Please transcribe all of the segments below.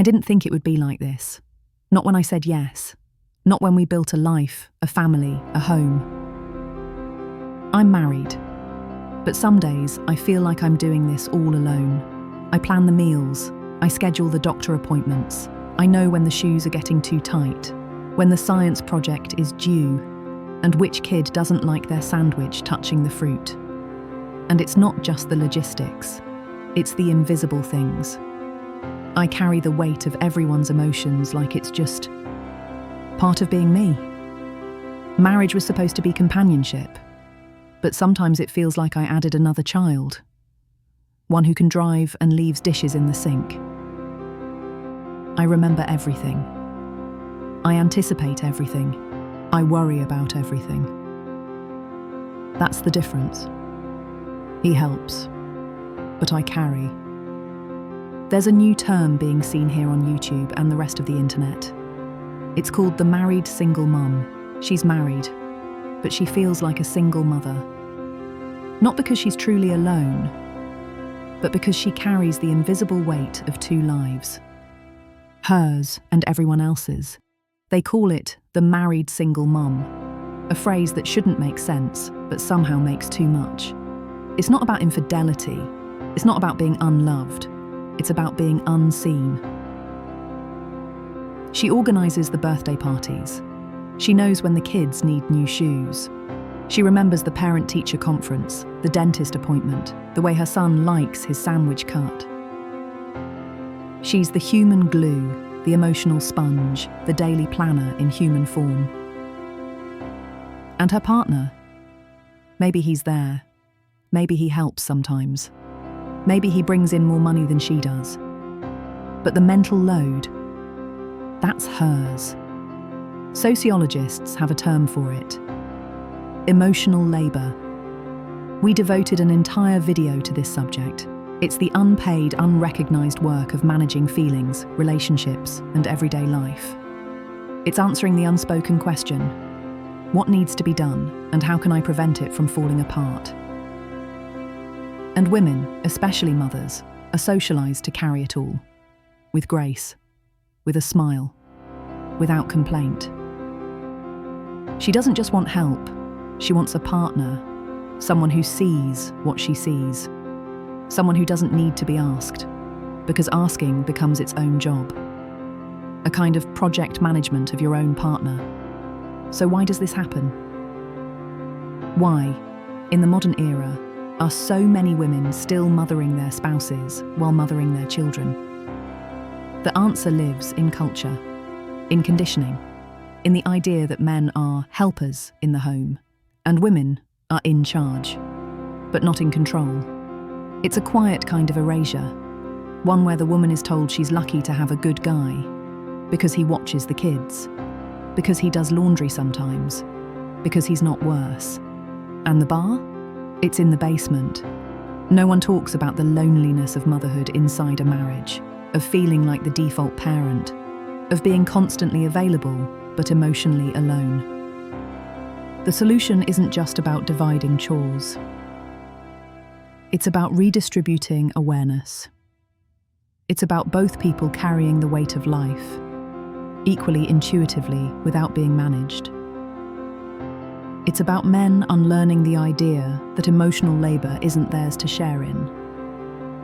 I didn't think it would be like this. Not when I said yes. Not when we built a life, a family, a home. I'm married, but some days I feel like I'm doing this all alone. I plan the meals, I schedule the doctor appointments, I know when the shoes are getting too tight, when the science project is due, and which kid doesn't like their sandwich touching the fruit. And it's not just the logistics, it's the invisible things. I carry the weight of everyone's emotions like it's just part of being me. Marriage was supposed to be companionship, but sometimes it feels like I added another child. One who can drive and leaves dishes in the sink. I remember everything. I anticipate everything. I worry about everything. That's the difference. He helps, but I carry. There's a new term being seen here on YouTube and the rest of the internet. It's called the married single mum. She's married, but she feels like a single mother. Not because she's truly alone, but because she carries the invisible weight of two lives. Hers and everyone else's. They call it the married single mum, a phrase that shouldn't make sense, but somehow makes too much. It's not about infidelity. It's not about being unloved. It's about being unseen. She organises the birthday parties. She knows when the kids need new shoes. She remembers the parent-teacher conference, the dentist appointment, the way her son likes his sandwich cut. She's the human glue, the emotional sponge, the daily planner in human form. And her partner? Maybe he's there. Maybe he helps sometimes. Maybe he brings in more money than she does. But the mental load, that's hers. Sociologists have a term for it. Emotional labour. We devoted an entire video to this subject. It's the unpaid, unrecognised work of managing feelings, relationships, and everyday life. It's answering the unspoken question, what needs to be done, and how can I prevent it from falling apart? And women, especially mothers, are socialised to carry it all. With grace. With a smile. Without complaint. She doesn't just want help, she wants a partner, someone who sees what she sees, someone who doesn't need to be asked, because asking becomes its own job. A kind of project management of your own partner. So why does this happen? Why, in the modern era, are so many women still mothering their spouses while mothering their children? The answer lives in culture, in conditioning, in the idea that men are helpers in the home, and women are in charge, but not in control. It's a quiet kind of erasure, one where the woman is told she's lucky to have a good guy, because he watches the kids, because he does laundry sometimes, because he's not worse. And the bar? It's in the basement. No one talks about the loneliness of motherhood inside a marriage, of feeling like the default parent, of being constantly available, but emotionally alone. The solution isn't just about dividing chores. It's about redistributing awareness. It's about both people carrying the weight of life, equally intuitively without being managed. It's about men unlearning the idea that emotional labour isn't theirs to share in,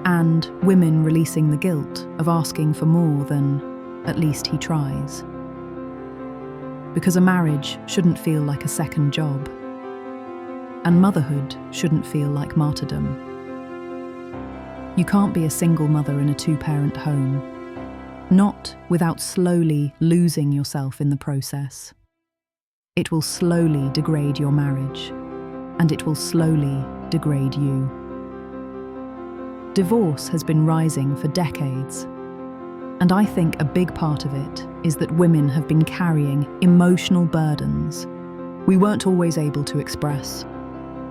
and women releasing the guilt of asking for more than, at least he tries. Because a marriage shouldn't feel like a second job, and motherhood shouldn't feel like martyrdom. You can't be a single mother in a two-parent home, not without slowly losing yourself in the process. It will slowly degrade your marriage, and it will slowly degrade you. Divorce has been rising for decades, and I think a big part of it is that women have been carrying emotional burdens we weren't always able to express.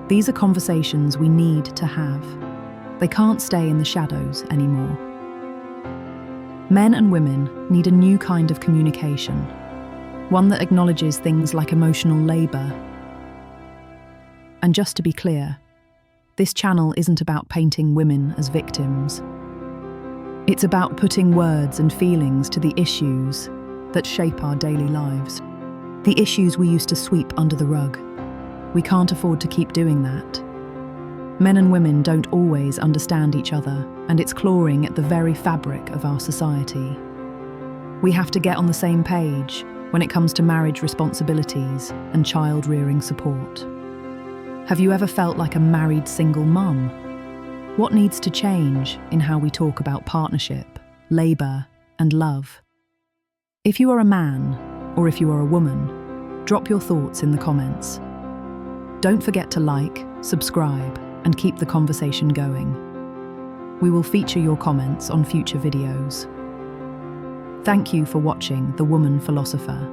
These are conversations we need to have. They can't stay in the shadows anymore. Men and women need a new kind of communication, one that acknowledges things like emotional labour. And just to be clear, this channel isn't about painting women as victims. It's about putting words and feelings to the issues that shape our daily lives. The issues we used to sweep under the rug. We can't afford to keep doing that. Men and women don't always understand each other, and it's clawing at the very fabric of our society. We have to get on the same page when it comes to marriage responsibilities and child-rearing support. Have you ever felt like a married single mum? What needs to change in how we talk about partnership, labour, and love? If you are a man, or if you are a woman, drop your thoughts in the comments. Don't forget to like, subscribe, and keep the conversation going. We will feature your comments on future videos. Thank you for watching The Woman Philosopher.